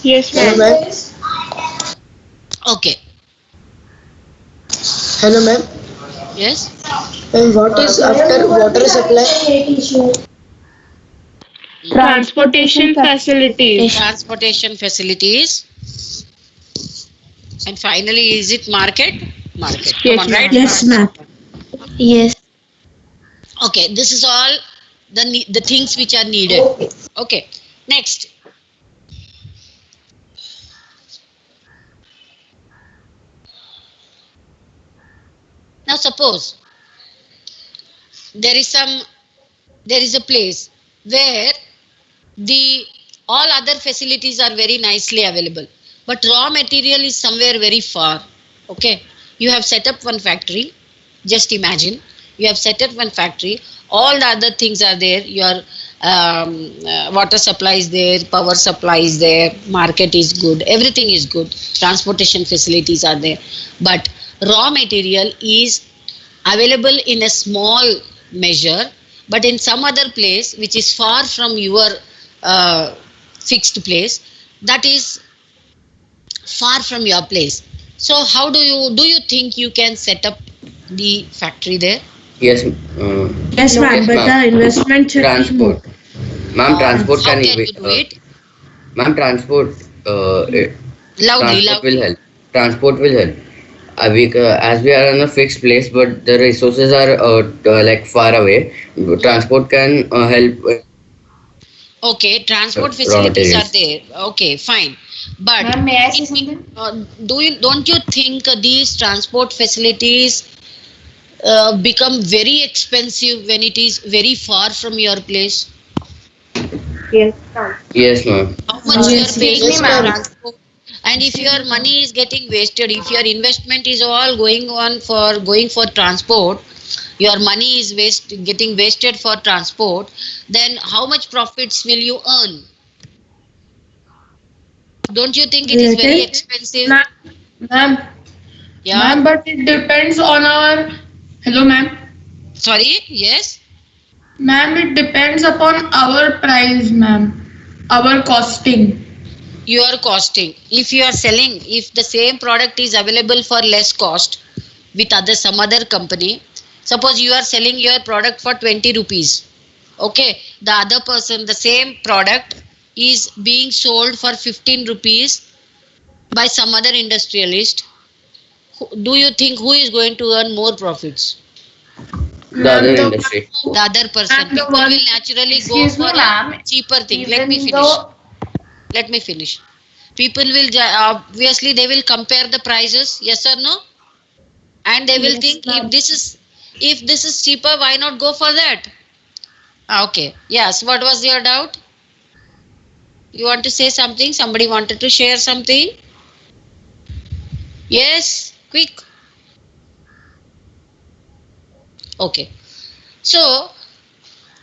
Yes, Hello, ma'am. ma'am. Okay. Hello, ma'am. Yes. And what is after water supply? Transportation facilities. Transportation facilities. And finally, is it market? Market. Come Yes, on, right? ma'am. Yes, ma'am. Yes. Okay. This is all the things which are needed. Okay. Next. Now suppose there is some there is a place where the all other facilities are very nicely available, but raw material is somewhere very far. Okay, you have set up one factory. Just imagine, you have set up one factory, all the other things are there, your water supply is there, power supply is there, market is good, everything is good, transportation facilities are there, but raw material is available in a small measure, but in some other place which is far from your uh, fixed place, that is far from your place. So how do you think you can set up the factory there? Yes, Yes, ma'am. yes, But ma'am. the investment should be more. Transport, ma'am. Transport How can can be, you do it? ma'am. Transport, Loudly, transport will loudly. help. Transport will help. As we are in a fixed place, but the resources are like far away. Transport can help Okay, transport raw facilities are materials. there. Okay, fine. But Ma'am, may I say it, something? don't you think these transport facilities become very expensive when it is very far from your place? Yes, ma'am. Yes, ma'am. How much you are Yes, Excuse paying me, yes. Yes, for ma'am. ma'am. transport? And if your money is getting wasted, if your investment is all going on for going for transport, your money is getting wasted for transport, then how much profits will you earn? Don't you think it is very Little. expensive? Ma'am, ma'am, Yeah. ma'am, but it depends on our. Hello, ma'am. Sorry. Yes. Ma'am, it depends upon our price, ma'am. Our costing. You are costing. If you are selling, if the same product is available for less cost with other some other company, suppose you are selling your product for 20 rupees. Okay, the other person, the same product is being sold for 15 rupees by some other industrialist. Do you think who is going to earn more profits? The other Ma'am, the one industry. who, The other person. ma'am, the People one. will naturally go Excuse for me, a ma'am. cheaper thing. Let me Even finish. though. Let me finish. People will obviously they will compare the prices, yes or no? And they will Yes, think ma'am. if this is cheaper, why not go for that? Okay. Yes. What was your doubt? You want to say something? Somebody wanted to share something? Yes. Quick. Okay. So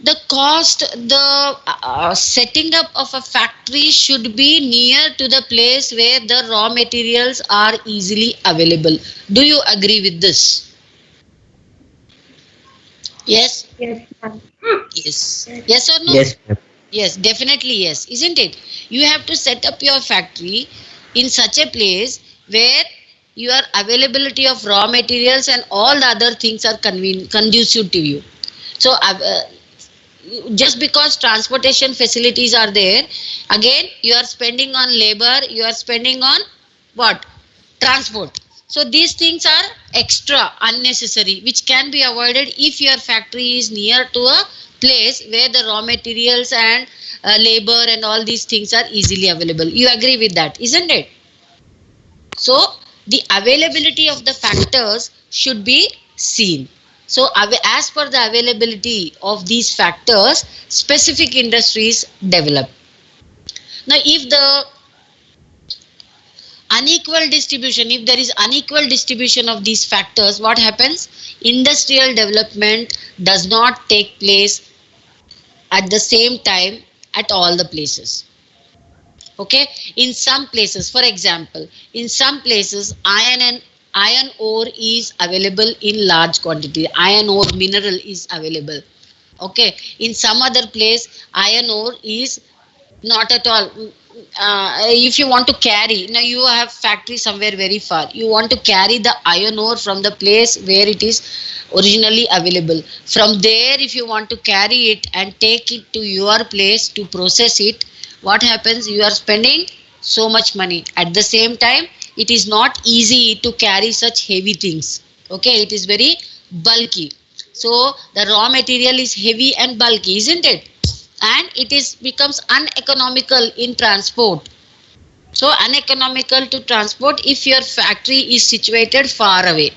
the cost, the setting up of a factory should be near to the place where the raw materials are easily available. Do you agree with this? Yes. Yes, ma'am. Yes. Yes or no? Yes, ma'am. Yes, definitely yes, isn't it? You have to set up your factory in such a place where your availability of raw materials and all the other things are conducive to you. So, just because transportation facilities are there, again you are spending on labor, you are spending on what? Transport. So these things are extra unnecessary, which can be avoided if your factory is near to a place where the raw materials and labor and all these things are easily available. You agree with that, isn't it? So the availability of the factors should be seen. So as per the availability of these factors, specific industries develop. Now if the unequal distribution, if there is unequal distribution of these factors, what happens? Industrial development does not take place at the same time at all the places. Okay, in some places, for example, in some places iron ore is available in large quantity, iron ore mineral is available. Okay, in some other place iron ore is Not at all. If you want to carry, now you have factory somewhere very far, you want to carry the iron ore from the place where it is originally available. From there, if you want to carry it and take it to your place to process it, what happens? You are spending so much money. At the same time, it is not easy to carry such heavy things. Okay, it is very bulky. So the raw material is heavy and bulky, isn't it? And it is becomes uneconomical in transport. So uneconomical to transport if your factory is situated far away.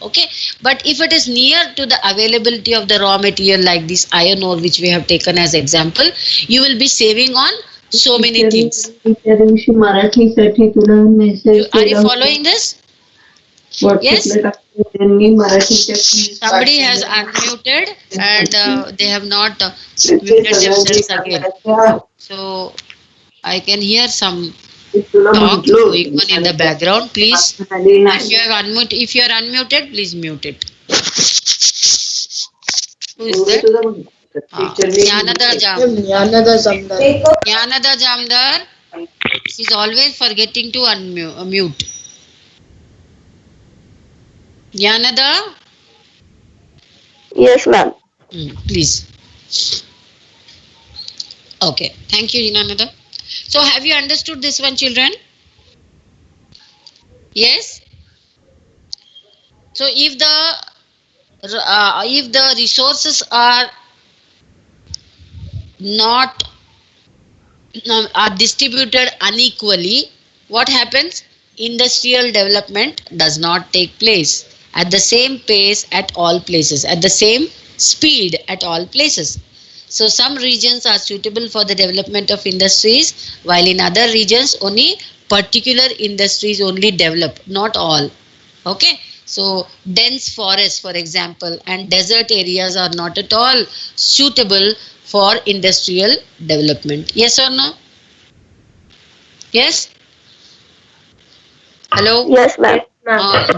Okay, but if it is near to the availability of the raw material like this iron ore which we have taken as example, you will be saving on so many things. त्या दिवशी मराठीसाठी तुला message Are you केला following this? Yes. व्हॉट्सअपला टाकला त्यांनी मराठीच्या Somebody has unmuted and they have not muted themselves again. So I can hear some तुला talk म्हटलो going on in the background. Please, if you are unmuted, please mute it. Who is that? Jnanada Jam. Jnanada Zamdar. Jnanada Jamdar is always forgetting to unmute. Jnanada, Yes, ma'am. please. Okay, thank you, Jnanada. So have you understood this one, children? Yes. So if the resources are not are distributed unequally, what happens? Industrial development does not take place at the same pace at all places, at the same speed at all places. So some regions are suitable for the development of industries, while in other regions only particular industries only develop, not all. Okay, so dense forests, for example, and desert areas are not at all suitable for industrial development. Yes or no? Yes? Hello? Yes, ma'am.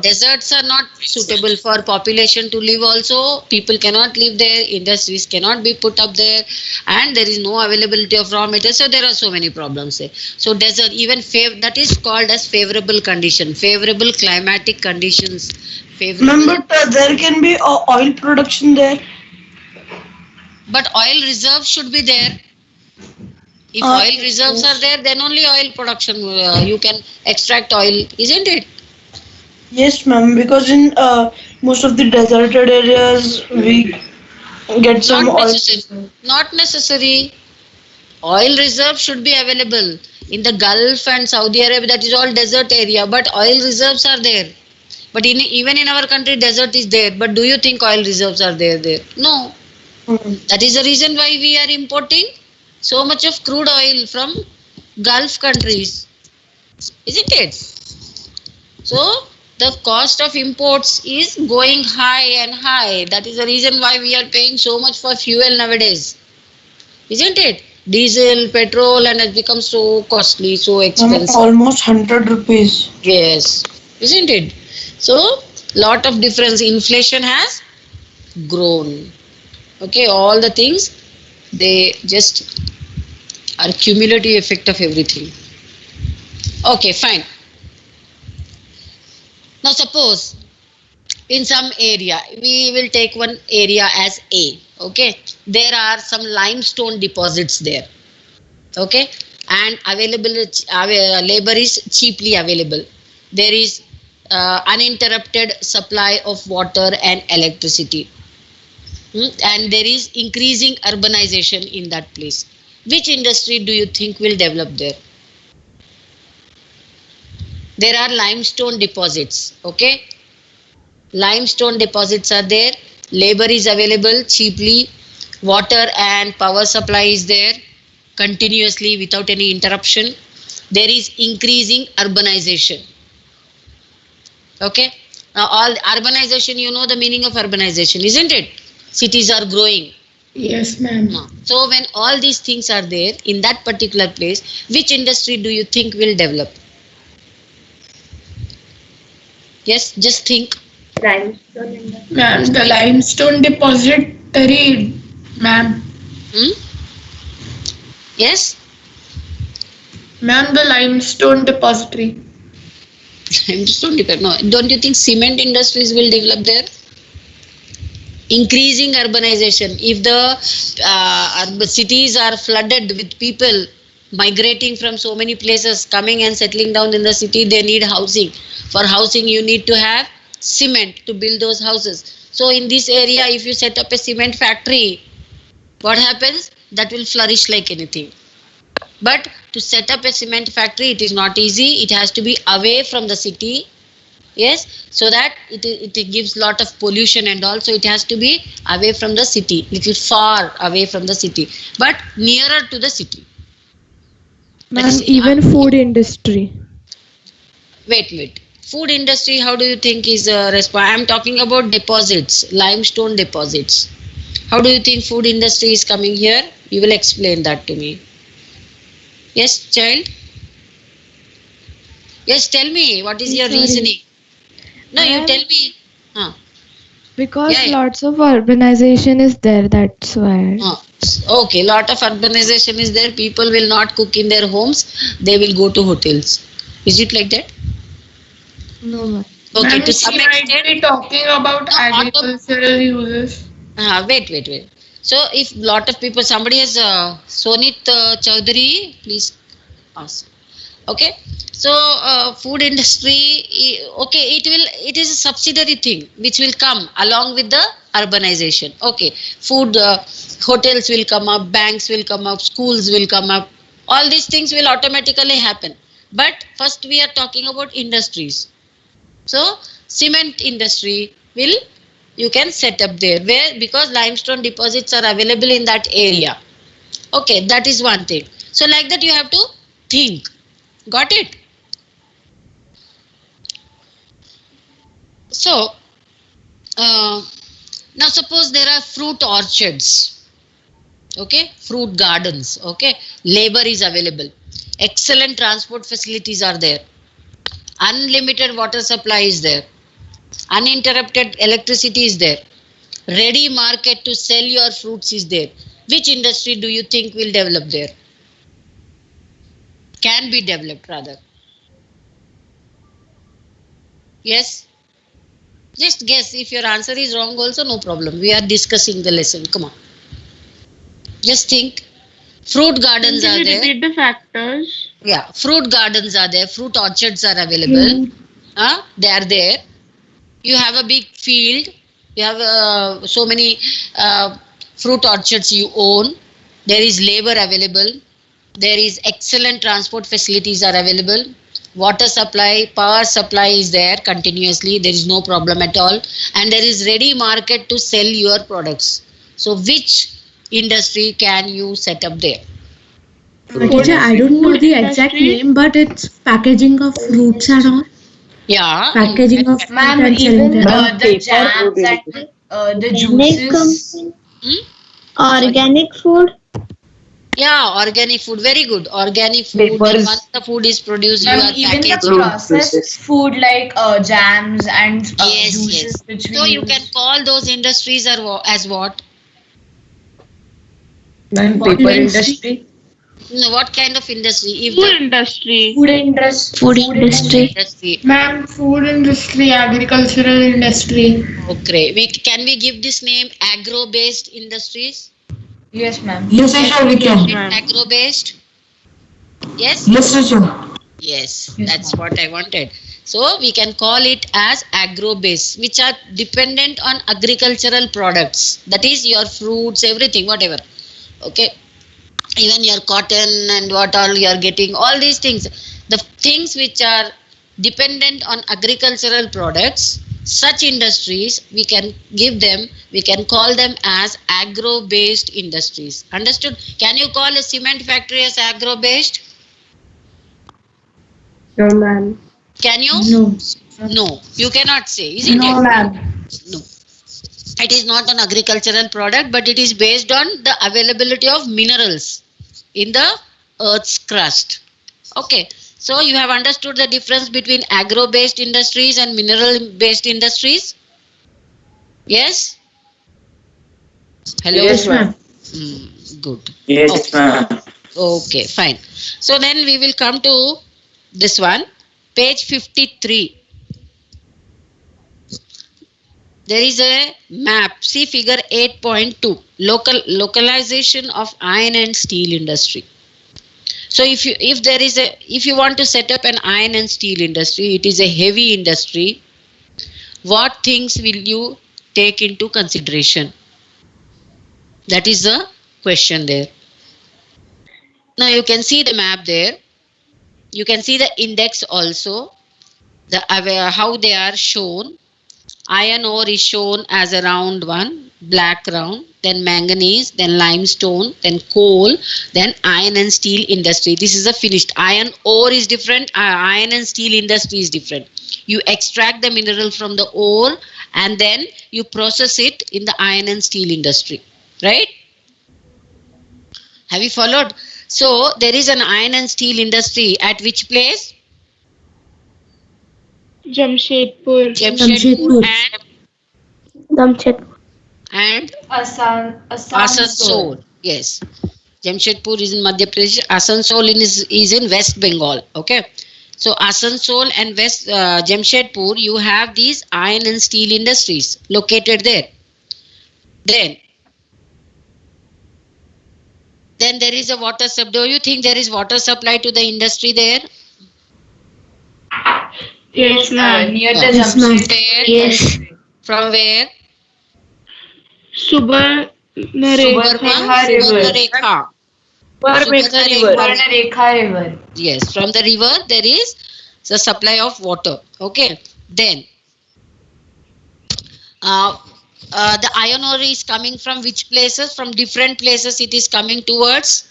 Deserts are not suitable for population to live also. People cannot live there, industries cannot be put up there, and there is no availability of raw materials. So there are so many problems there. So desert, even that is called as favorable condition, favorable climatic conditions. Ma'am, but there can be oil production there. But oil reserves should be there. If oil reserves are there, then only oil production you can extract oil, isn't it? Yes, ma'am. Because in most of the deserted areas, we get some Not oil. necessary. Not necessary. Oil reserve should be available in the Gulf and Saudi Arabia. That is all desert area, but oil reserves are there. But even in our country, desert is there. But do you think oil reserves are there? No. That is the reason why we are importing so much of crude oil from Gulf countries, isn't it? So the cost of imports is going high and high. That is the reason why we are paying so much for fuel nowadays, isn't it? Diesel, petrol, and it becomes so costly, so expensive. Almost 100 rupees. Yes, isn't it? So lot of difference. Inflation has grown. Okay, all the things, they just are cumulative effect of everything. Okay, fine. Now suppose in some area, we will take one area as A. Okay, there are some limestone deposits there. Okay, and labor is cheaply available. There is uninterrupted supply of water and electricity. And there is increasing urbanization in that place. Which industry do you think will develop there? There are limestone deposits. Okay, limestone deposits are there, labor is available cheaply, water and power supply is there continuously without any interruption. There is increasing urbanization. Okay, now all urbanization, you know the meaning of urbanization, isn't it? Cities are growing. Yes, ma'am. So when all these things are there in that particular place, which industry do you think will develop? Yes, just think. Limestone. Ma'am, the limestone depository, ma'am. Yes, Ma'am, the limestone depository. Limestone depend. No, don't you think cement industries will develop there? Increasing urbanization. If the cities are flooded with people migrating from so many places, coming and settling down in the city, they need housing. For housing, you need to have cement to build those houses. So in this area, if you set up a cement factory, what happens? That will flourish like anything. But to set up a cement factory, it is not easy. It has to be away from the city. Yes, so that it gives lot of pollution, and also it has to be away from the city, little far away from the city, but nearer to the city. That Ma'am, is, even food industry. wait. Food industry, how do you think is I am talking about deposits, limestone deposits. How do you think food industry is coming here? You will explain that to me. Yes, child? Yes, tell me, what is your Sorry. reasoning? No, you Ma'am. tell me. Huh. Because Yeah, yeah. lots of urbanization is there, that's why. Okay, lot of urbanization is there. People will not cook in their homes. They will go to hotels. Is it like that? No, ma'am. Okay, Ma'am, to some she might extent. be talking about No, agricultural uses. Wait. So if lot of people, somebody has Sonit Chaudhary, please ask. Okay, so food industry, okay, it is a subsidiary thing which will come along with the urbanization. Okay, food, hotels will come up, banks will come up, schools will come up, all these things will automatically happen. But first we are talking about industries. So cement industry will, you can set up there, where, because limestone deposits are available in that area. Okay, that is one thing. So like that you have to think. Got it? So, now suppose there are fruit orchards, okay, fruit gardens, okay, labor is available, excellent transport facilities are there, unlimited water supply is there, uninterrupted electricity is there, ready market to sell your fruits is there. Which industry do you think will develop there? Can be developed rather. Yes? Just guess. If your answer is wrong also, no problem. We are discussing the lesson. Come on. Just think. Fruit gardens are there. Repeat the factors. Yeah, fruit gardens are there. Fruit orchards are available. They are there. You have a big field. You have so many fruit orchards you own. There is labor available. There is excellent transport facilities are available. Water supply, power supply is there continuously. There is no problem at all. And there is ready market to sell your products. So which industry can you set up there? Teacher, I don't know the exact name, but it's packaging of fruits and all. Yeah. Packaging of fruit Ma'am, and selling even them. the jams and the juices. Organic food. Yeah, organic food. Very good. Organic food. And Papers. once the food is produced, you Ma'am, are even the packaging. processed food like jams and Yes, juices yes. which we So you use. can call those industries as what? Ma'am, paper industry. No, what kind of industry? If Food the industry. Food industry. Food industry. industry. Ma'am, food industry, agricultural industry. Okay. Can we give this name agro-based industries? Yes, ma'am. Yes, teacher, we can. Agro-based? Yes? Yes, teacher. Yes, Yes, that's what I wanted. So we can call it as agro-based, which are dependent on agricultural products. That is your fruits, everything, whatever. Okay. Even your cotton and what all you are getting, all these things. The things which are dependent on agricultural products, such industries, we can call them as agro-based industries. Understood? Can you call a cement factory as agro-based? No, ma'am. Can you? No. No, you cannot say, isn't No, it? ma'am. No. It is not an agricultural product, but it is based on the availability of minerals in the earth's crust. Okay. So you have understood the difference between agro-based industries and mineral-based industries? Yes? Hello? Yes, ma'am. Good. Yes, Okay. ma'am. Okay, fine. So then we will come to this one, page 53. There is a map. See figure 8.2. Localization of iron and steel industry. So if you want to set up an iron and steel industry, it is a heavy industry. What things will you take into consideration? That is the question there. Now you can see the map there. You can see the index also. How they are shown. Iron ore is shown as a round one, black round, then manganese, then limestone, then coal, then iron and steel industry. This is a finished. Iron ore is different, iron and steel industry is different. You extract the mineral from the ore and then you process it in the iron and steel industry. Right? Have you followed? So there is an iron and steel industry at which place? Jamshedpur. Jamshedpur Jamshedpur. and Asansol. Yes. Jamshedpur is in Madhya Pradesh. Asansol is in West Bengal. Okay. So Asansol and West Jamshedpur, you have these iron and steel industries located there. Then there is a water supply. Do you think there is water supply to the industry there? Yes, ma'am. Near the Yes, ma'am. Jamshedpur. Yes. From where? Subarnarekha. Subarnarekha. Subarnarekha River. Yes, from the river there is the supply of water. Okay. Then the iron ore is coming from which places? From different places it is coming towards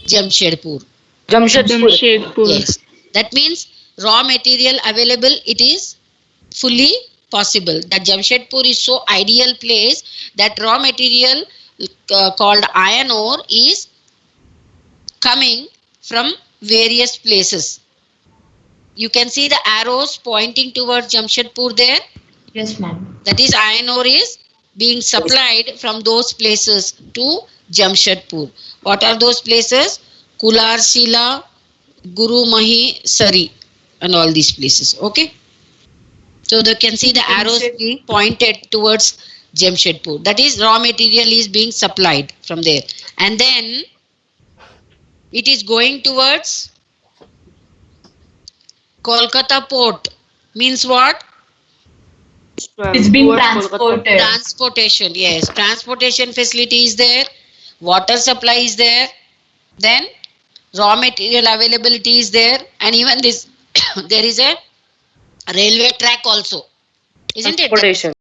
Jamshedpur. Jamshedpur. Yes. That means raw material available, it is fully possible. That Jamshedpur is so ideal place that raw material called iron ore is coming from various places. You can see the arrows pointing towards Jamshedpur there. Yes, ma'am. That is iron ore is being supplied from those places to Jamshedpur. What are those places? Kular Sila, Guru Mahi Sari and all these places. Okay. So you can see the arrows being pointed towards Jamshedpur. That is raw material is being supplied from there. And then it is going towards Kolkata port. Means what? It's being transported. Transportation. Yes. Transportation facility is there. Water supply is there. Then raw material availability is there. And even this, there is a railway track also. Isn't it?